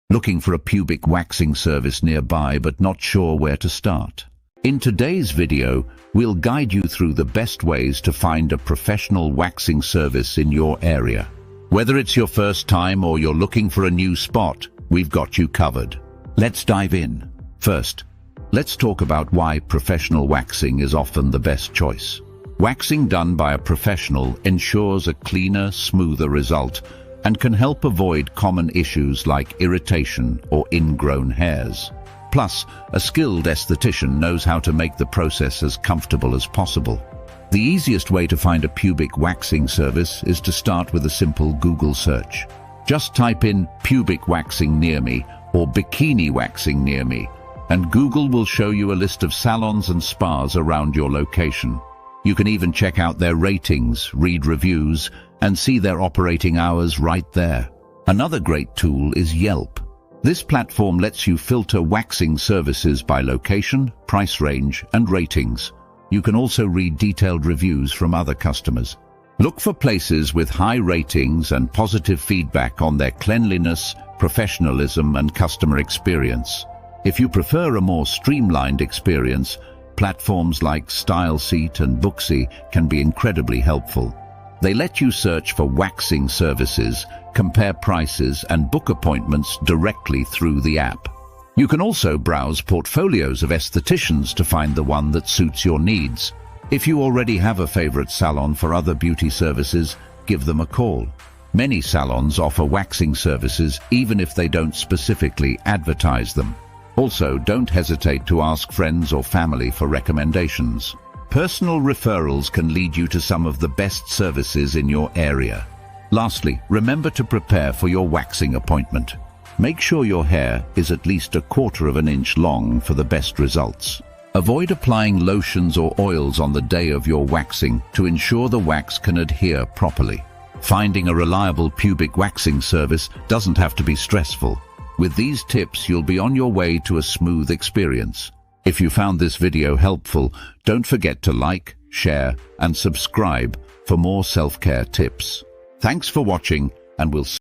Looking for a pubic waxing service nearby but not sure where to start? In today's video, we'll guide you through the best ways to find a professional waxing service in your area. Whether it's your first time or you're looking for a new spot, we've got you covered. Let's dive in. First, let's talk about why professional waxing is often the best choice. Waxing done by a professional ensures a cleaner, smoother result and can help avoid common issues like irritation or ingrown hairs. Plus, a skilled esthetician knows how to make the process as comfortable as possible. The easiest way to find a pubic waxing service is to start with a simple Google search. Just type in pubic waxing near me or bikini waxing near me, and Google will show you a list of salons and spas around your location. You can even check out their ratings, read reviews, and see their operating hours right there. Another great tool is Yelp. This platform lets you filter waxing services by location, price range, and ratings. You can also read detailed reviews from other customers. Look for places with high ratings and positive feedback on their cleanliness, professionalism, and customer experience. If you prefer a more streamlined experience, platforms like StyleSeat and Booksy can be incredibly helpful. They let you search for waxing services, compare prices, and book appointments directly through the app. You can also browse portfolios of estheticians to find the one that suits your needs. If you already have a favorite salon for other beauty services, give them a call. Many salons offer waxing services even if they don't specifically advertise them. Also, don't hesitate to ask friends or family for recommendations. Personal referrals can lead you to some of the best services in your area. Lastly, remember to prepare for your waxing appointment. Make sure your hair is at least 1/4 of an inch long for the best results. Avoid applying lotions or oils on the day of your waxing to ensure the wax can adhere properly. Finding a reliable pubic waxing service doesn't have to be stressful. With these tips, you'll be on your way to a smooth experience. If you found this video helpful, don't forget to like, share, and subscribe for more self-care tips. Thanks for watching, and we'll see you